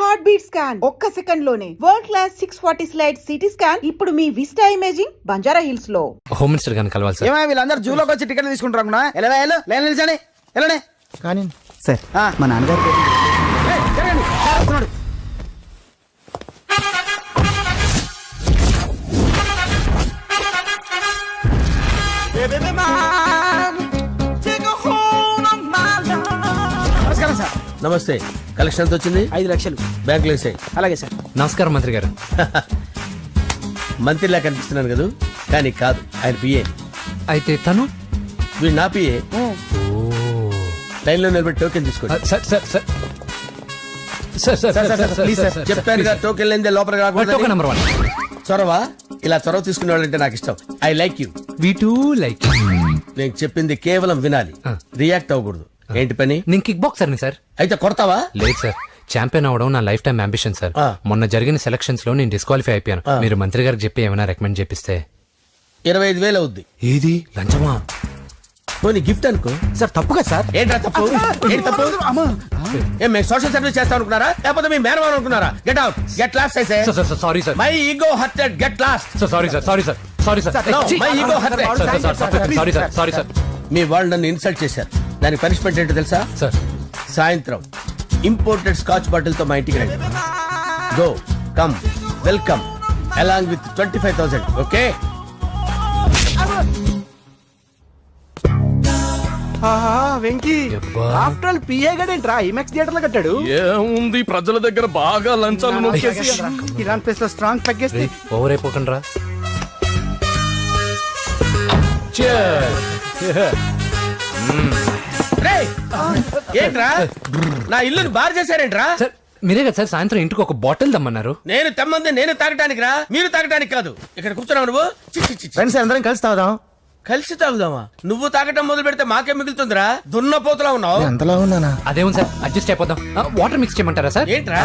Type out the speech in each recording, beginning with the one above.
Heart beat scan ఒక్క second లోనే world class 640 slide CT scan ఇప్పుడు మీ విస్టా ఇమేజింగ్ బంజారా హిల్స్ లో. హోమ్ మినిస్టర్ గారిని కలవాలి సార్. ఏమో వీళ్ళందరూ జూలోకి వచ్చి టికెట్ తీసుకుంటారు. ఎలా లైన్ నిలిచండి, వెళ్ళండి. కానీ సార్ మా నాన్నగారు నమస్కారం సార్. నమస్తే. కలెక్షన్ ఎంత వచ్చింది? 5 లక్షలు. బ్యాంకులో వేసాయి. అలాగే సార్. నమస్కారం మంత్రి గారు. మంత్రిలా కనిపిస్తున్నాను కదా, కానీ కాదు, ఆయన పిఏ. అయితే తను వీడు నా పిఏ. లైన్ లో నిలబెట్టి టోకెన్ తీసుకోండి. Sir sir sir sir sir sir sir please sir. చెప్పాను కదా, టోకెన్ లేనిదే లోపలికి టోకెన్ రాకూడదు. నెంబర్ 1. చొరవ, ఇలా చొరవ తీసుకునే వాళ్ళంటే నాకు ఇష్టం. I like you. We two like. నేను చెప్పింది కేవలం వినాలి, రియాక్ట్ అవ్వకూడదు. ఏంటి పని? నేను కిక్ బాక్సర్ని సార్. అయితే కొడతావా? లేదు సార్, ఛాంపియన్ అవడం నా లైఫ్ టైం అంబిషన్ సార్. మొన్న జరిగిన సెలక్షన్స్ లో నేను డిస్క్వాలిఫై అయిపోయాను. మీరు మంత్రి గారికి చెప్పి ఏమైనా రికమెండ్ చేపిస్తే. 25,000 అవుద్ది. ఏది లంచమా? పోనీ గిఫ్ట్ అనుకో. సార్ తప్పు కదా సార్. ఏంట్రా తప్పు? ఏంటి తప్పు? ఏం మేము సోషల్ సర్వీస్ చేస్తాం అనుకున్నారా, లేకపోతే మీ మేనమాన్ అనుకున్నారా? Get out, get lost. అయితే sorry sir, my ego hurted, get lost. Sorry sir, sorry sir, sorry sir, my ego hurted. Sorry sir, sorry sir. మీ వాళ్ళు నన్ను ఇన్సల్ట్ చేశారు. దానికి పనిష్మెంట్ ఏంటో తెలుసా? సార్ సాయంత్రం ఇంపోర్టెడ్ స్కాచ్ బాటిల్ తో మా ఇంటికి రండి. Go come welcome along with 25,000. Okay? Venky after all PA గడేంట్రా ఐమాక్స్ థియేటర్ లో కట్టాడు. ఏముంది, ప్రజల దగ్గర బాగా లంచాలు నొక్కేసి ఇరాన్ ప్లేస్ లో స్ట్రాంగ్ తగ్గేస్తే ఓవర్ అయిపోకండి రా. రేయ్, ఏంట్రా నా ఇల్లుని బార్ చేశారేంట్రా? సార్ మీరే కదా సార్ సాయంత్రం ఇంటికి ఒక బాటిల్ దమ్మన్నారు. నేను తెమ్మంది నేను తాగటానికి రా, మీరు తాగటానికి కాదు. ఇక్కడ కూర్చున్నావు నువ్వు. ఫ్రెండ్స్ అందరం కలిసి తాగుదాం. కలిసి తాగుదామా? నువ్వు తాగటం మొదలు పెడితే మాకే మిగులుతుందిరా. దున్నపోతులా ఉన్నావు. ఎంతలా ఉన్నానా? అదేమో సార్, అడ్జస్ట్ అయిపోదాం. వాటర్ మిక్స్ చేయమంటారా సార్? ఏంట్రా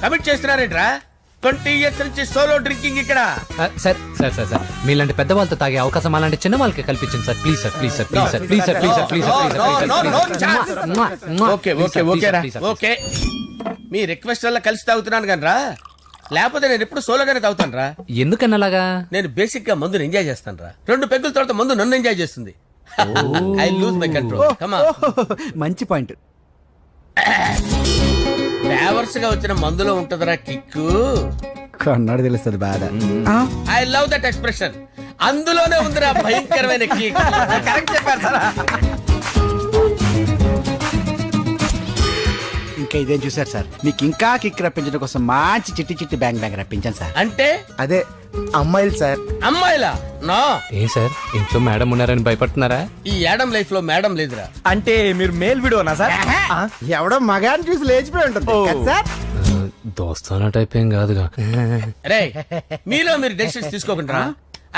కమిట్ చేస్తున్నారేంట్రా? 20 years నుంచి సోలో డ్రింకింగ్ ఇక్కడ. సార్ సార్ సార్ సార్ మీలాంటి పెద్ద వాళ్ళతో తాగే అవకాశం అలాంటి చిన్న వాళ్ళకి కల్పించండి sir. Please sir, please sir, please sir, please sir, please sir, please sir. Okay okay okay రా, ఓకే. మీ రిక్వెస్ట్ వల్ల కలిసి తాగుతున్నాను కానీ రా, లేకపోతే నేను ఎప్పుడు సోలోగానే తాగుతాను రా. ఎందుకన్నా అలాగా? నేను బేసిక్ గా మందుని ఎంజాయ్ చేస్తాను రా. 2 పెగ్గుల తర్వాత మందు నన్ను ఎంజాయ్ చేస్తుంది. I lose my control. Come on. మంచి పాయింట్. ఫ్లేవర్స్ గా వచ్చిన మందులో ఉంటదరా కిక్కు. కన్నాడు తెలుస్తుంది బాధ. I love that expression. అందులోనే ఉందిరా భయంకరమైన కిక్. కరెక్ట్ చెప్పారు సార్. ఇంకా ఇదేం చూసారు సార్, మీకు ఇంకా కిక్ రప్పించడం కోసం మంచి చిట్టి చిట్టి బ్యాంగ్ బ్యాంగ్ రప్పించాను సార్. అంటే అదే అమ్మాయిలు సార్. అమ్మాయిలా? నా ఏం సార్ ఇంట్లో మేడం ఉన్నారని భయపడుతున్నారా? ఈ యాడమ్ లైఫ్ లో మేడం లేదురా. అంటే మీరు మేల్ వీడియోనా సార్? ఎవడో మగాన్ని చూసి లేచిపోయి ఉంటుంది కదా సార్. దోస్తానా టైప్ ఏం కాదుగా. రే, మీలో మీరు డెసిషన్స్ తీసుకోకుండా.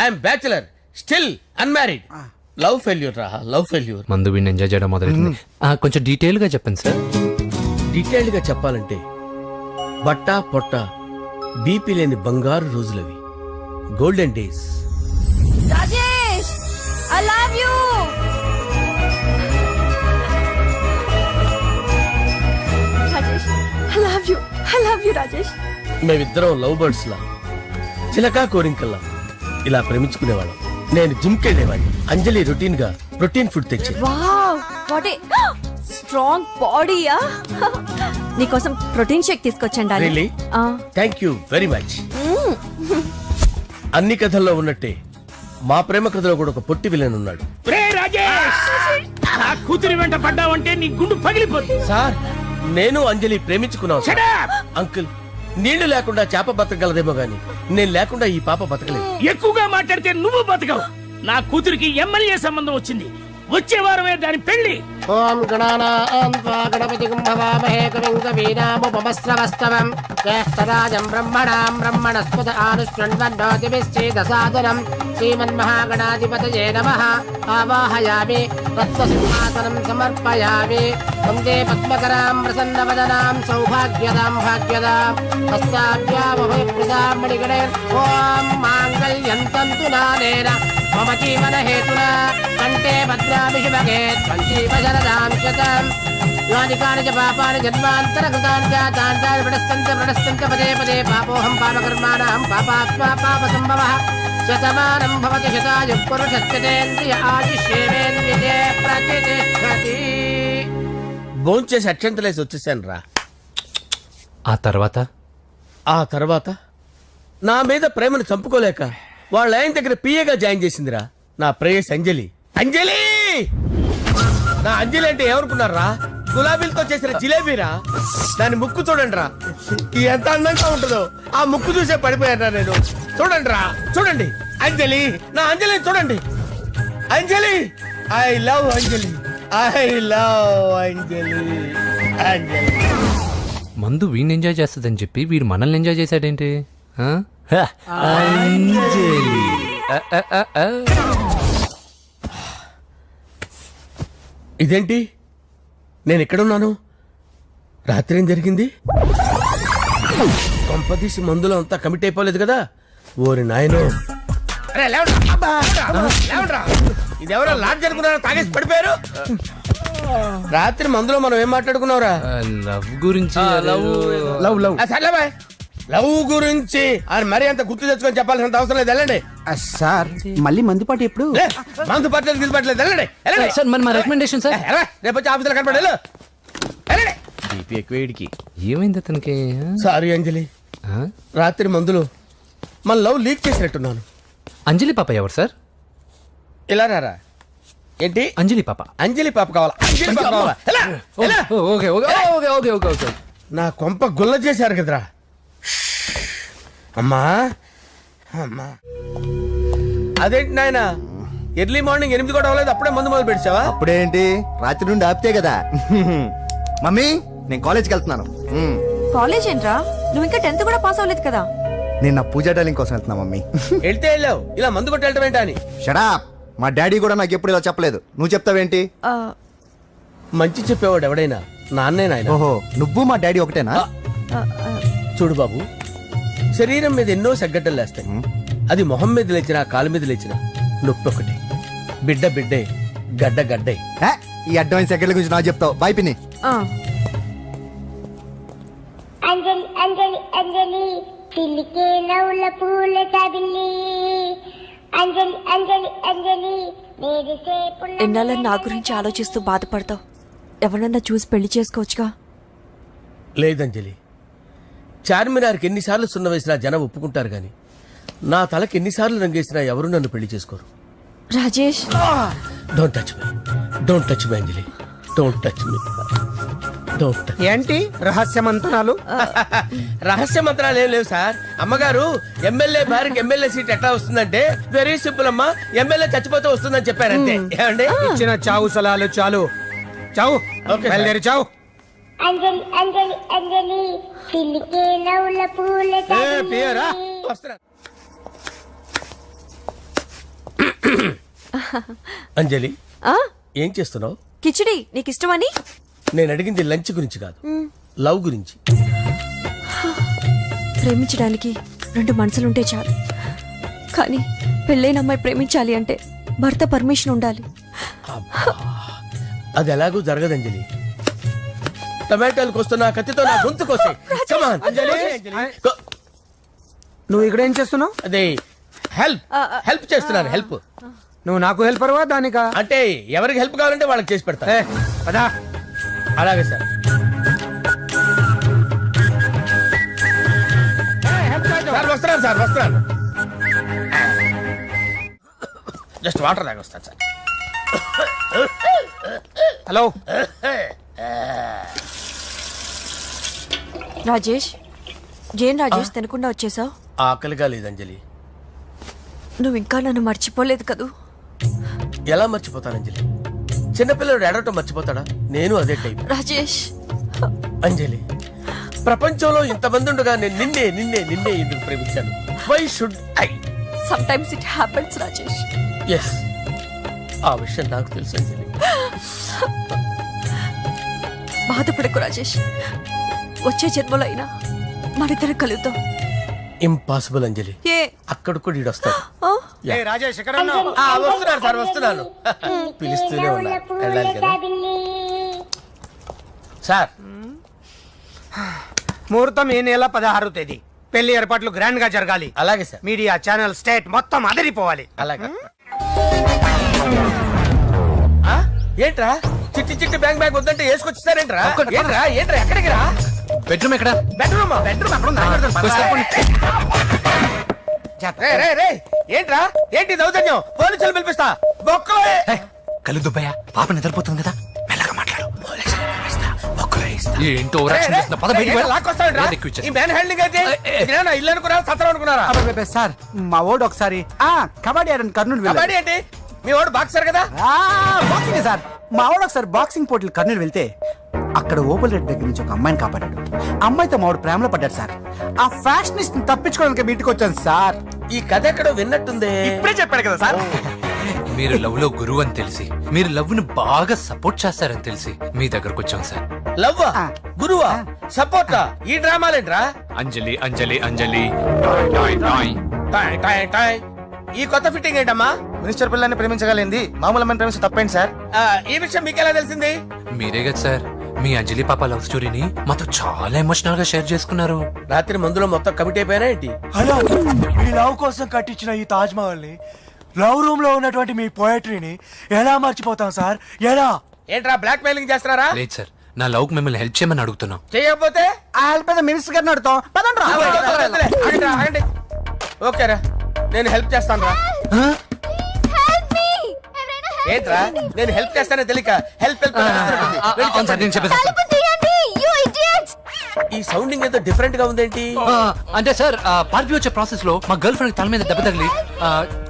I'm bachelor, still unmarried. Love failure రా, లవ్ ఫెయిల్యూర్. మందు వీడిని ఎంజాయ్ చేయడం మొదలైంది. కొంచెం డీటెయిల్ గా చెప్పండి సార్. డీటెయిల్డ్ గా చెప్పాలంటే బట్టా పొట్ట బీపీ లేని బంగారు రోజులవి, golden days. Rajesh, I love you. Rajesh, I love you. I love you, Rajesh. మేమిద్దరం లవ్ బర్డ్స్ లా, చిలకా కోరింకల్లా ఇలా ప్రేమించుకునేవాళ్ళం. నేను జిమ్ కెళ్ళేవాడిని. అంజలి రొటీన్ గా ప్రోటీన్ ఫుడ్ తెచ్చి. వావ్, వాట్ ఏ స్ట్రాంగ్ బాడీయా. నీకోసం ప్రోటీన్ షేక్ తీసుకొచ్చండి. Really? Thank you very much. అన్ని కథల్లో ఉన్నట్టే మా ప్రేమ కథలో కూడా ఒక పొట్టి విలన్ ఉన్నాడు. కూతురి వెంట పడ్డావంటే నీ గుండు పగిలిపోతుంది. సార్, నేను అంజలి ప్రేమించుకున్నాను. అంకుల్, నీళ్లు లేకుండా చేప బతకగలదేమో గాని నేను లేకుండా ఈ పాప బతకలేదు. ఎక్కువగా మాట్లాడితే నువ్వు బతకవు. నా కూతురికి ఎమ్మెల్యే సంబంధం వచ్చింది. వచ్చే వారమే దాని పెళ్లి. ఓం గణానాం త్వా గణపతిం భవామహే కవిం కవీనాముపమస్రవస్తవం జ్యేష్ఠరాజం బ్రహ్మణాం బ్రహ్మణస్పద ఆనుష్ణ్వన్నోతిభిశ్చేదసాదనం శ్రీమన్మహాగణాధిపతయే నమః. ఆవాహయామి తత్వసింహాసనం సమర్పయామి. వందే పద్మకరాం ప్రసన్నవదనాం సౌభాగ్యదాం భాగ్యదాం హస్తాభ్యామభయప్రదాం మణిగణే. ఓం మాంగళ్యం తంతు నానేన మమ జీవన హేతునా కంటే భద్రామి శుభగే సంజీవ శరదాం శతం. యానికాని చ పాపాని జన్మాంతరకృతాని చ తాంతాని ప్రణశ్యంత పదే పదే పాపోహం పాపకర్మాణం పాపాత్మా పాప సంభవః శతమానం భవతి శతాయుః పురుషస్యేంద్రియ ఆయుష్యేంద్రియే ప్రతిష్టతి. భోంచేసి అక్షంతలేసి వచ్చేసాను రా. ఆ తర్వాత ఆ తర్వాత నా మీద ప్రేమను చంపుకోలేక వాళ్ళ ఆయన దగ్గర పిఏగా జాయిన్ చేసిందిరా నా ప్రేయస్ అంజలి. అంజలి నా అంజలి అంటే ఎవరుకున్నారా? గులాబీలతో చేసిన జిలేబీరా. దాని ముక్కు చూడండి రా, ఎంత అందంగా ఉంటుందో. ఆ ముక్కు చూసే పడిపోయారా నేను. చూడండి రా, చూడండి అంజలి, నా అంజలిని చూడండి. Anjali, I love Anjali, I love Anjali. Anjali మందు వీడిని ఎంజాయ్ చేస్తుందని చెప్పి వీడు మనల్ని ఎంజాయ్ చేశాడేంటి? ఆ? ఇదేంటి, నేను ఎక్కడున్నాను? రాత్రి ఏం జరిగింది? కొంపదీసి మందులో అంతా కమిట్ అయిపోలేదు కదా? ఓరి నాయనో. అరే లేవండ్రా. అబ్బా, లేవండ్రా. ఇదెవరో లాడ్జ్ అనుకున్నారా? తాగేసి పడిపోయారు. రాత్రి మందులో మనం ఏం మాట్లాడుకున్నావురా? లవ్ గురించి లవ్ లవ్ సర్లే బాయ్, లవ్ గురించి ఆయన మరీ అంత గుర్తు తెచ్చుకొని చెప్పాల్సినంత అవసరం లేదు. వెళ్ళండి. సార్ మళ్ళీ మందుపాటి ఎప్పుడు? లే, మందు పట్టలేదు గిల్లు పట్టలేదు. వెళ్ళండి, వెళ్ళండి. సార్ మరి మా రికమెండేషన్ సార్. ఎలా? రేపు వచ్చి ఆఫీసులో కనపడి వెళ్ళు. వెళ్ళండి. ఏమైంది అతనికి? సారీ అంజలి, ఆ? రాత్రి మందులో మన లవ్ లీక్ చేసినట్టున్నాను. అంజలి పాప ఎవరు సార్? ఇలా రారా. ఏంటి? అంజలి పాప. అంజలి పాప కావాలా? అంజలి పాప కావాలా? ఎలా? ఎలా? Okay okay okay okay okay okay. నా కొంప గుల్ల చేశారు కదరా. అమ్మా అమ్మా, అదేంటి నాయన, ఎర్లీ మార్నింగ్ 8 కూడా అవ్వలేదు, అప్పుడే మందు మొదలు పెడిచావా? అప్పుడేంటి, రాత్రి నుండి ఆపితే కదా. మమ్మీ నేను కాలేజ్కి వెళ్తున్నాను. కాలేజ్ ఏంట్రా? నువ్వు ఇంకా 10th కూడా పాస్ అవ్వలేదు కదా. నేను నా పూజా డాలింగ్ కోసం వెళ్తున్నా మమ్మీ. వెళ్తే వెళ్ళావు, ఇలా మందు కొట్టి వెళ్ళటం ఏంటా అని. షడా, మా డాడీ కూడా నాకు ఎప్పుడు ఇలా చెప్పలేదు. నువ్వు చెప్తావేంటి? ఆ, మంచి చెప్పేవాడు ఎవడైనా నాన్నే నాయన. ఓహో, నువ్వు మా డాడీ ఒకటేనా? ఆ, ఆ, చూడు బాబు, శరీరం మీద ఎన్నో సగ్గడ్డలు లేస్తాయి. అది మొహం మీద లేచినా కాలు మీద లేచినా నొప్పి ఒకటి. బిడ్డ బిడ్డే, గడ్డ గడ్డే. ఏ, ఈ అడ్వాన్స్ సెకండ్ల గురించి నాకు చెప్తావు. బాయ్ పిన్ని. ఆ. అంజలి అంజలి అంజలి పిల్లికే నవ్వుల పూల తబిల్లి అంజలి అంజలి అంజలి నేరిసే పుల్ల ఎన్నాళ్ళని నా గురించి ఆలోచిస్తూ బాధపడతావు. ఎవరన్నా చూసి పెళ్లి చేసుకోవచ్చుగా. లేదంజలి, చార్మినార్కి ఎన్నిసార్లు సున్న వేసినా జనం ఒప్పుకుంటారు గాని నా తలకి ఎన్నిసార్లు రంగేసినా ఎవరు నన్ను పెళ్లి చేసుకోరు. Rajesh, don't touch me, don't touch me Anjali, don't touch me, don't touch. ఏంటి రహస్య మంతనాలు? రహస్య మంత్రాలు ఏం లేవు సార్. అమ్మగారు ఎమ్మెల్యే భార్యకి ఎమ్మెల్యే సీట్ ఎట్లా వస్తుందంటే వెరీ సింపుల్ అమ్మా, ఎమ్మెల్యే చచ్చిపోతే వస్తుందని చెప్పారంతే. ఏమండి? ఇచ్చిన చావు సలాలు చాలు. చావు, ఓకే బయలుదేరి చావు. అంజలి అంజలి అంజలి పిల్లికే నవ్వుల పూల తబిల్లి వస్తున్నా. అంజలి, ఆ? ఏం చేస్తున్నావు? కిచిడి నీకు ఇష్టమని. నేను అడిగింది లంచ్ గురించి కాదు, లవ్ గురించి. ప్రేమించడానికి 2 మనసులుంటే చాలు, కానీ పెళ్ళైన అమ్మాయి ప్రేమించాలి అంటే భర్త పర్మిషన్ ఉండాలి. అది ఎలాగూ జరగదు అంజలి. టమాటాలు కోస్తున్నా కత్తితో నా గొంతు కోసే. Come on, అంజలి. నువ్వు ఇక్కడ ఏం చేస్తున్నావు? అదే హెల్ప్ హెల్ప్ చేస్తున్నాను. హెల్ప్ నువ్వు నాకు హెల్పర్వా దానికా? అంటే ఎవరికి హెల్ప్ కావాలంటే వాళ్ళకి చేసి పెడతా. అదా అలాగే సార్. సార్ వస్తున్నాను, సార్ వస్తున్నాను. జస్ట్ వాటర్ తాగి వస్తాను సార్. హలో. రాజేష్, ఏం రాజేష్ తినకుండా వచ్చేసావు? ఆకలిగా లేదు అంజలి. నువ్వు ఇంకా నన్ను మర్చిపోలేదు కదూ. ఎలా మర్చిపోతాను అంజలి? చిన్నపిల్లడు ఏడవటం మర్చిపోతాడా? నేను అదే టైప్. రాజేష్, అంజలి, ప్రపంచంలో ఇంతమంది ఉండగా నేను నిన్నే నిన్నే నిన్నే ఎందుకు ప్రేమించాను? Why should I? Sometimes it happens Rajesh. Yes, ఆ విషయం నాకు తెలుసు అంజలి. బాధపడకు రాజేష్, వచ్చే జన్మలో అయినా మనిద్దరం కలుద్దాం. ఇంపాసిబుల్ అంజలి. ఏ? అక్కడ కూడా ఈడు వస్తాడు. ఆ? రాజేష్ ఎక్కడ వస్తున్నాను సార్, వస్తున్నాను. పిలుస్తూనే ఉన్నా, వెళ్ళాలి కదా. తబిల్లి సార్ ముహూర్తం ఈ నెల 16వ తేదీ. పెళ్లి ఏర్పాట్లు గ్రాండ్ గా జరగాలి. అలాగే సార్. మీడియా ఛానల్ స్టేట్ మొత్తం అదిరిపోవాలి. అలాగే. ఆ? ఏంట్రా చిట్టి చిట్టి బ్యాంక్ బ్యాగ్ వద్దంటే వేసుకొచ్చేసారేంట్రా? ఏంట్రా ఏంట్రా ఎక్కడికి రా? బెడ్రూమ్ ఎక్కడ? బెడ్రూమ్ అక్కడ ఉంది. ఏంట్రా ఏంటి దౌర్జన్యం? పోలీసులు పిలిపిస్తా. బొక్కలో కళ్ళు దుబ్బయ్యా, పాప నిద్రపోతుంది కదా, మెల్లగా మాట్లాడు. ఏంటో ఓవరాక్షన్ చేస్తున్నా. పద బయటికి వెళ్ళు. ఏది ఎక్కువ ఇచ్చేస్తా. ఈ మ్యాన్ హ్యాండింగ్ అయితే ఇదేనా ఇల్లు అనుకున్నారా సత్రం అనుకున్నారా? అబ్బబ్బబ్బే, సార్ మా ఓడు ఒకసారి కబడ్డీ ఆడని కర్నూలు వెళ్ళాడు. కబడ్డీ ఏంటి? మీ వాడు బాక్సర్ కదా? Boxing sir. మా వాడు ఒకసారి బాక్సింగ్ పోటీలు కర్నూలు వెళ్తే అక్కడ ఓపెన్ రెడ్ దగ్గర నుంచి ఒక అమ్మాయిని కాపాడాడు. అమ్మాయితో మా వాడు ప్రేమలో పడ్డాడు సార్. ఆ ఫ్యాషనిస్ట్ తప్పించుకోవడానికి మీ ఇంటికి వచ్చాను సార్. ఈ కథ ఎక్కడో విన్నట్టుంది. ఇప్పుడే చెప్పాడు కదా సార్. మీరు లవ్ లో గురువు అని తెలిసి, మీరు లవ్ ను బాగా సపోర్ట్ చేస్తారని తెలిసి మీ దగ్గరకు వచ్చాం సార్. లవ్వా గురువా సపోర్టా? ఈ డ్రామాలేంట్రా? అంజలి అంజలి అంజలి. టాయ్ టాయ్ టాయ్. ఈ కొత్త ఫిట్టింగ్ ఏంటమ్మా? మినిస్టర్ పిల్లల్ని ప్రేమించగలిగింది మామూలు అమ్మని ప్రేమించి తప్పేంటి సార్? ఈ విషయం మీకెలా తెలిసింది? మీరే కదా సార్ మీ అంజలి పాప లవ్ స్టోరీని మాతో చాలా ఎమోషనల్ గా షేర్ చేసుకున్నారు. రాత్రి మందులో మొత్తం కమిటీ అయిపోయినా ఏంటి? హలో, మీ లవ్ కోసం కట్టించిన ఈ తాజ్ మహల్ ని, లవ్ రూమ్ లో ఉన్నటువంటి మీ పోయట్రీని ఎలా మర్చిపోతాం సార్? ఎలా? ఏంట్రా బ్లాక్ మెయిలింగ్ చేస్తున్నారా? లేదు సార్, నా లవ్ కు మిమ్మల్ని హెల్ప్ చేయమని అడుగుతున్నాం. చేయకపోతే ఆ హెల్ప్ అయితే మినిస్టర్ గారిని అడుగుతాం. పదండి రా. ఆగండి. ఓకేరా, నేను హెల్ప్ చేస్తాను రా. ఏంట్రా నేను హెల్ప్ చేస్తానే తెలియక హెల్ప్ హెల్ప్ అవును సార్, నేను చెప్పేసాను. ఈ సౌండింగ్ ఏదో డిఫరెంట్ గా ఉందేంటి? అంటే సార్ పార్టీ వచ్చే ప్రాసెస్ లో మా గర్ల్ ఫ్రెండ్ తల మీద దెబ్బ తగిలి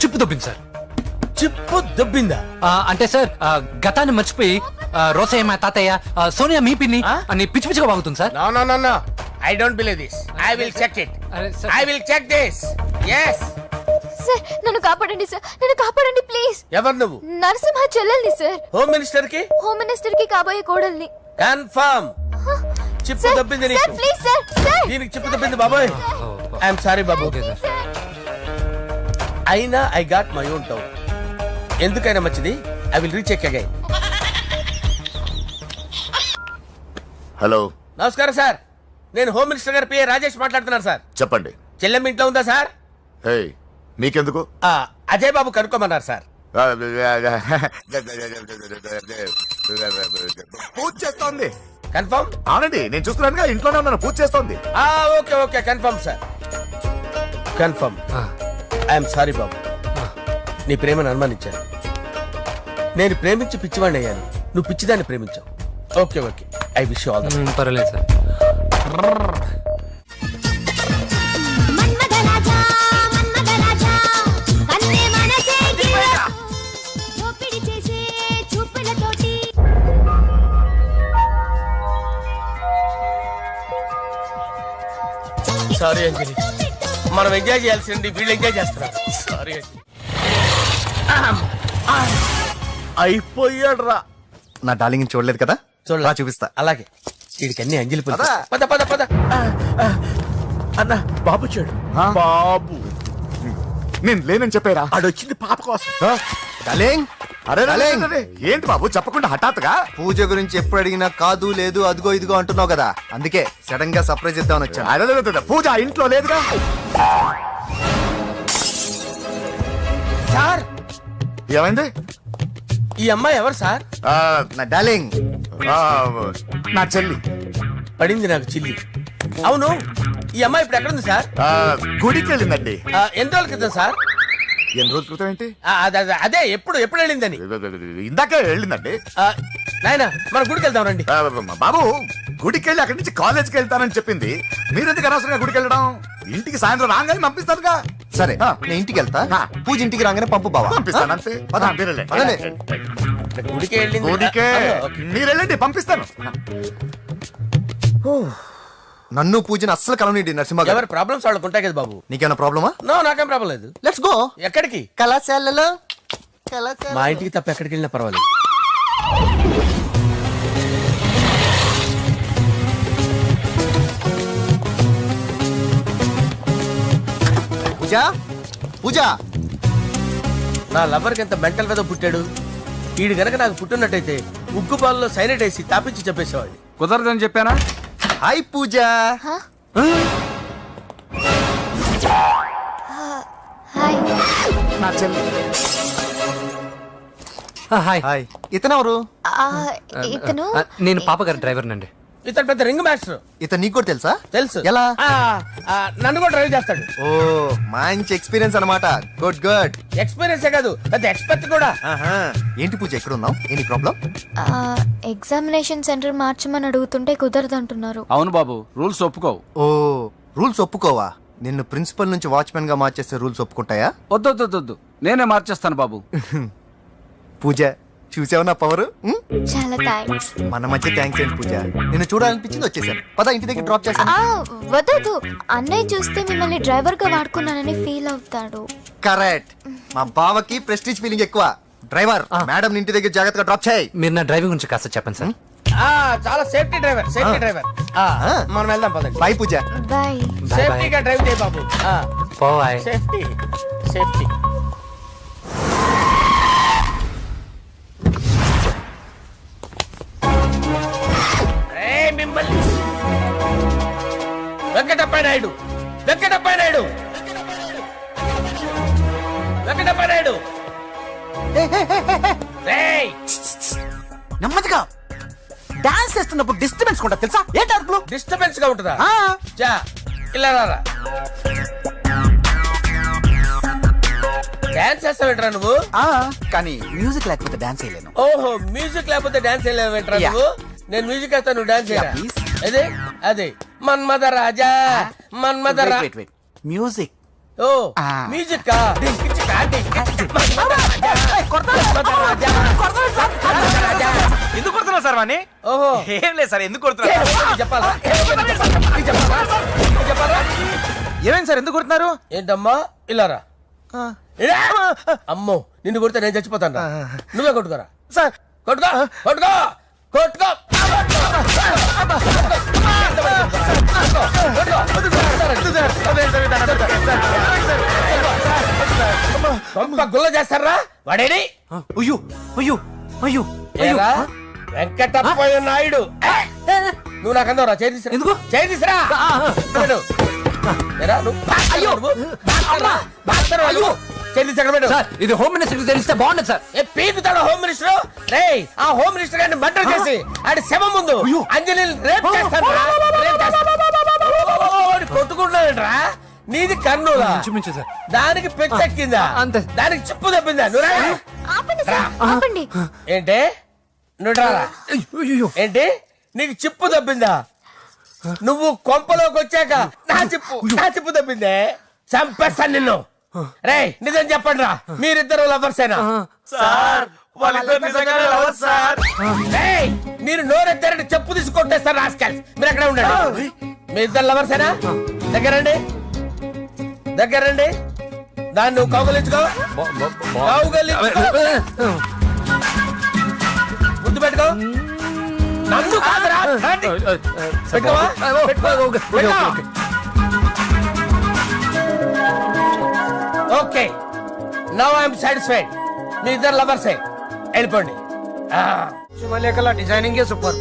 చిప్పు దొబ్బింది సార్. చిప్పు దొబ్బిందా? అంటే సార్ గతాన్ని మర్చిపోయి రోసయ్య మా తాతయ్య, సోనియా మీ పిన్ని అని పిచ్చి పిచ్చిగా వాగుతుంది sir. No no no no, I don't believe this. I will check it. I will check this. yes sir నన్ను కాపాడండి సార్, నన్ను కాపాడండి ప్లీజ్. ఎవరు నువ్వు? నరసింహ చెల్లెల్ని సార్. హోమ్ మినిస్టర్ కి? హోమ్ మినిస్టర్ కి కాబోయే కోడల్ని. కన్ఫర్మ్. చిప్పు దొబ్బింది సార్ నీకు. Please sir. సార్ దీనికి చిప్పు దొబ్బింది బాబోయ్. ఐఎమ్ సారీ బాబు. అయినా I got my own town. ఎందుకైనా మంచిది, I will recheck again. Hello, నమస్కారం సార్, నేను హోమ్ మినిస్టర్ గారి పిఏ రాజేష్ మాట్లాడుతున్నాను సార్. చెప్పండి. చెల్లెమ్మ ఇంట్లో ఉందా సార్? హే, మీకెందుకు? అజయ్ బాబు కనుక్కోమన్నారు సార్. పూజ చేస్తోంది. కన్ఫర్మ్? అవునండి, నేను చూస్తున్నానుగా, ఇంట్లోనే ఉన్నాను, పూజ చేస్తోంది. Okay okay, confirm sir, confirm. I'm sorry బాబు, నీ ప్రేమను అనుమానించాను. నేను ప్రేమించి పిచ్చివాడిని అయ్యాను, నువ్వు పిచ్చిదాన్ని ప్రేమించావు. Okay okay, I wish you all the best. పర్వాలేదు సార్. సారీ అంజలి, మనం ఎంజాయ్ చేయాల్సింది వీళ్ళు ఎంజాయ్ చేస్తున్నారు. సారీ అంజలి. అయిపోయాడు రా. నా డార్లింగ్ చూడలేదు కదా, చూడలా? చూపిస్తా. అలాగే, వీడికి అన్ని అంజలి పులుసు. పద. పద పద పద. అన్న బాబు చూడు. బాబు, నేను లేనని చెప్పారా? ఆడొచ్చింది పాప కోసం. డార్లింగ్, అరే డార్లింగ్. ఏంటి బాబు చెప్పకుండా హఠాత్తుగా? పూజ గురించి ఎప్పుడు అడిగినా కాదు లేదు అదిగో ఇదిగో అంటున్నావు కదా, అందుకే సడన్ గా సర్ప్రైజ్ ఇద్దామని వచ్చాను. అరే, పూజ ఆ ఇంట్లో లేదుగా. సార్, ఏమైంది? ఈ అమ్మాయి ఎవరు సార్? నా డార్లింగ్, నా చెల్లి. పడింది నాకు చిల్లి. అవును, ఈ అమ్మాయి ఇప్పుడు ఎక్కడుంది సార్? గుడికి వెళ్ళిందండి. ఎన్ని రోజుల క్రితం సార్? ఎన్ని రోజుల క్రితం ఏంటి? అదే ఎప్పుడు ఎప్పుడు వెళ్ళిందని. ఇందాకే వెళ్ళిందండి. నాయన మన గుడికి వెళ్దాం రండి. బాబు, గుడికి వెళ్ళి అక్కడి నుంచి కాలేజ్కి వెళ్తానని చెప్పింది. మీరెందుకు అనవసరంగా గుడికి వెళ్ళడం? ఇంటికి సాయంత్రం రాగానే పంపిస్తారుగా. సరే నేను ఇంటికి వెళ్తా, పూజ ఇంటికి రాగానే పంపు బావా. పంపిస్తాను అంతే. పద. మీరు వెళ్ళండి. పదండి. గుడికి వెళ్ళింది. గుడికే మీరు వెళ్ళండి, పంపిస్తాను. నన్ను పూజని అస్సలు కలవనిండి నరసింహ గారు. ఎవరి ప్రాబ్లమ్స్ వాళ్ళకు ఉంటాయి కదా బాబు. నీకేమైనా ప్రాబ్లమా? నో, నాకేం ప్రాబ్లం లేదు. Let's go. ఎక్కడికి? కళాశాలలో. మా ఇంటికి తప్ప ఎక్కడికి వెళ్ళినా పర్వాలేదు. పూజ, పూజ. నా లవర్కి ఎంత మెంటల్ వేదో పుట్టాడు. వీడు గనక నాకు పుట్టినట్టయితే ఉగ్గు పాలలో సైనట్ వేసి తాపించి చెప్పేసేవాడిని. కుదరదని చెప్పానా? హాయ్ పూజ. హాయ్. నా చెల్లి. హాయ్. హాయ్. ఇతనెవరు? ఇతను నేను పాప గారి డ్రైవర్ నండి. ఇతను పెద్ద రింగ్ మాస్టర్. ఇతను నీకు కూడా తెలుసా? తెలుసు. ఎలా? నన్ను కూడా డ్రైవ్ చేస్తాడు. ఓ మంచి ఎక్స్పీరియన్స్ అన్నమాట. Good good. ఎక్స్పీరియన్సే కాదు, పెద్ద ఎక్స్పర్ట్ కూడా. ఏంటి పూజ ఎక్కడ ఉన్నావు? Any problem? ఎగ్జామినేషన్ సెంటర్ మార్చమని అడుగుతుంటే కుదరదంటున్నారు. అవును బాబు, రూల్స్ ఒప్పుకోవు. ఓ రూల్స్ ఒప్పుకోవా? నిన్ను ప్రిన్సిపల్ నుంచి వాచ్మెన్ గా మార్చేస్తే రూల్స్ ఒప్పుకుంటాయా? వద్దు, నేనే మార్చేస్తాను బాబు. పూజ చూసావు నా పవర్? చాలా థ్యాంక్స్. మన మధ్య థ్యాంక్స్ ఏంటి పూజ, నిన్ను చూడాలనిపించింది వచ్చేసాను. పద ఇంటి దగ్గర డ్రాప్ చేశాను. వద్దు, అన్నయ్య చూస్తే మిమ్మల్ని డ్రైవర్ గా వాడుకున్నానని ఫీల్ అవుతాడు. కరెక్ట్. మా బావకి ప్రెస్టీజ్ ఫీలింగ్ ఎక్కువ. డ్రైవర్ మేడం ఇంటి దగ్గర జాగ్రత్తగా డ్రాప్ చేయి. మీరు నా డ్రైవింగ్ గురించి కాస్త చెప్పండి సార్. చాలా సేఫ్టీ డ్రైవర్. మనం వెళ్దాం పదండి. బాయ్ పూజ. బాయ్. సేఫ్టీగా డ్రైవ్ చేయి బాబు. బాయ్. సేఫ్టీ. మిమ్మల్ని వెంకటప్ప నాయుడు. రేయ్, నెమ్మదిగా డాన్స్ చేస్తున్నప్పుడు డిస్టర్బెన్స్ కూడా తెలుసా? ఏంటి అరుపులు? డిస్టర్బెన్స్ గా ఉంటుందా? చా ఇలా రారా. డాన్స్ చేస్తావేంట్రా నువ్వు? కానీ మ్యూజిక్ లేకపోతే డాన్స్ చేయలేను. ఓహో, మ్యూజిక్ లేకపోతే డాన్స్ చేయలేవేంట్రా నువ్వు? నేను మ్యూజిక్ వేస్తా, నువ్వు డాన్స్ చేయరా? అదే మన్మథ రాజా. మ్యూజిక్. ఓ మ్యూజిక్. ఎందుకు కొడుతున్నా సార్ వాణ్ణి? ఓహో, ఏం లేదు సార్, ఎందుకు కొడుతున్నా? చెప్పాలా? ఏమైంది సార్, ఎందుకు కొడుతున్నారు? ఏంటమ్మా ఇలా రా. అమ్మో, నిన్ను కొడితే నేను చచ్చిపోతాను. నువ్వే కొట్టుకోరా సార్. కొట్టుకో. గుల్ల చేస్తారా వాడేడి? ఏరా, వెంకటప్పయ్య నాయుడు. నువ్వు నాకు అందరా చేతిరా? ఎందుకు చేతిరా? ఇది హోమ్ మినిస్టర్ తెలిస్తే బాగుండదు సార్. పీకుతాడు home minister. రేయ్, ఆ హోమ్ మినిస్టర్ గారిని మర్డర్ చేసి ఆడి శవం ముందు అంజలి రేప్ చేస్తాను. కొట్టుకుంటాడంట్రా. నీది కర్నూలా? దానికి పెచ్చెక్కిందా? అంతే. దానికి చిప్పు తప్పిందా? ఏంటి నువ్వు రారా? ఏంటి నీకు చిప్పు తప్పిందా? నువ్వు కొంపలోకి వచ్చాక నా చిప్పు తప్పిందే. చంపేస్తాను నిన్ను. రేయ్, నిజం చెప్పండి రా, మీరిద్దరు లవర్సేనా? రేయ్, మీరు నోరెత్తారంటే చెప్పు తీసి కొట్టేస్తారు రాస్కల్స్. మీరు ఎక్కడ ఉండండి. మీ ఇద్దరు లవర్సేనా? దగ్గరండి. దాన్ని నువ్వు కౌగలించుకో. ముద్దు పెట్టుకో. నన్ను కాదురా. పెట్టుకోవా? Okay, now I'm satisfied. మీ ఇద్దరు లవర్సే, వెళ్ళిపోండి. శుభలేఖల డిజైనింగ్ సూపర్.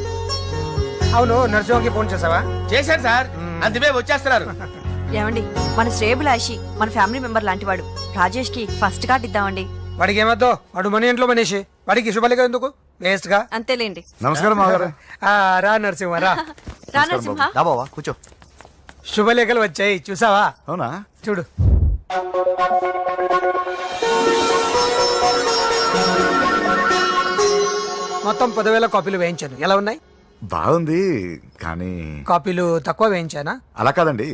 అవును, నర్సింహకి ఫోన్ చేసావా? చేశాను సార్, అందుకే వచ్చేస్తున్నారు. ఏమండి, మన శ్రేయబులాషి మన ఫ్యామిలీ మెంబర్ లాంటి వాడు. రాజేష్ కి ఫస్ట్ కార్డ్ ఇద్దామండి. వాడికి ఏమద్దో, వాడు మన ఇంట్లో మనిషి. వాడికి శుభలేఖ ఎందుకు? వేస్ట్ గా. అంతేలేండి. నమస్కారం మాగారు. రా నరసింహ రా. రా నరసింహ. బావా కూర్చో. శుభలేఖలు వచ్చాయి, చూసావా? అవునా? చూడు. మొత్తం 10,000 కాపీలు వేయించాను. ఎలా ఉన్నాయి? బాగుంది, కానీ కాపీలు తక్కువ వేయించానా? అలా కాదండి,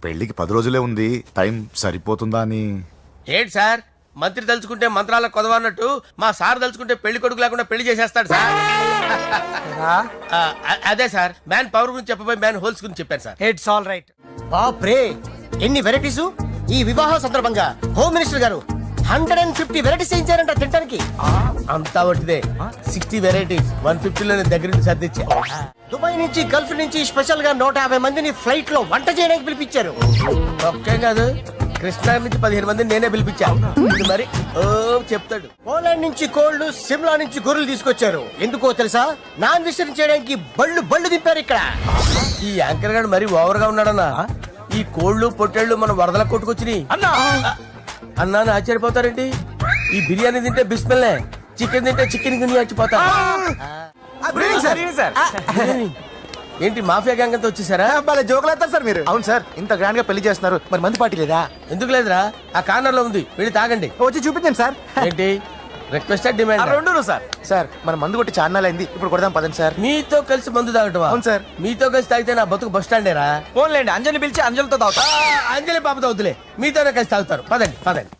పెళ్లికి 10 రోజులే ఉంది, టైం సరిపోతుందా అని. ఏంటి సార్, మంత్రి తలుచుకుంటే మంత్రాలకు కొదవన్నట్టు మా సార్ తలుచుకుంటే పెళ్లి కొడుకు లేకుండా పెళ్లి చేసేస్తాడు సార్. అదే సార్, మ్యాన్ పవర్ గురించి చెప్పబోయి మ్యాన్ హోల్స్ గురించి చెప్పాను సార్. It's all right. బాప్రే, ఎన్ని వెరైటీస్! ఈ వివాహ సందర్భంగా హోమ్ మినిస్టర్ గారు 150 వెరైటీస్ చేయించారంట తినడానికి. అంతా ఒకటిదే. 60 వెరైటీస్ 150లోనే దగ్గర నుంచి సర్దిచ్చా. దుబాయ్ నుంచి గల్ఫ్ నుంచి స్పెషల్ గా 150 మందిని ఫ్లైట్ లో వంట చేయడానికి పిలిపించారు. ఒక్కే కాదు, కృష్ణా నుంచి 15 మందిని నేనే పిలిపించా ఇది మరి ఓ చెప్తాడు. పోలాండ్ నుంచి కోళ్లు, సిమ్లా నుంచి గొర్రెలు తీసుకొచ్చారు. ఎందుకో తెలుసా? నాన్ వెజిటేరియన్ చేయడానికి బళ్ళు దింపారు ఇక్కడ. ఈ యాంకర్ గారు మరి ఓవర్ గా ఉన్నాడన్నా. ఈ కోళ్లు పొట్టేళ్లు మన వరదల కొట్టుకొచ్చినాయి అన్నా అని ఆశ్చర్యపోతారేంటి? ఈ బిర్యానీ తింటే బిస్మిల్లే, చికెన్ తింటే చికెన్ కింద చచ్చిపోతా. బిర్యానీ? ఏంటి మాఫియా గ్యాంగ్ అంతా వచ్చేసారా? జోకులు వేస్తారు సార్ మీరు. అవును సార్, ఇంత గ్రాండ్ గా పెళ్లి చేస్తున్నారు, మరి మంది పార్టీ లేదా? ఎందుకు లేదురా, ఆ కార్నర్ లో ఉంది, వెళ్ళి తాగండి. వచ్చి చూపించండి సార్. ఏంటి రిక్వెస్ట్ డిమాండ్? రెండు సార్. సార్ మన మందు కొట్టి చాన్నాలు అయింది, ఇప్పుడు కొడదాం పదండి సార్. మీతో కలిసి మందు తాగటమా? అవును సార్. మీతో కలిసి తాగితే నా బతుకు బస్ స్టాండేరా? ఫోన్లేండి, అంజలి పిలిచి అంజలితో తాగుతా. అంజలి పాపతో వద్దులే, మీతోనే కలిసి తాగుతారు. పదండి పదండి.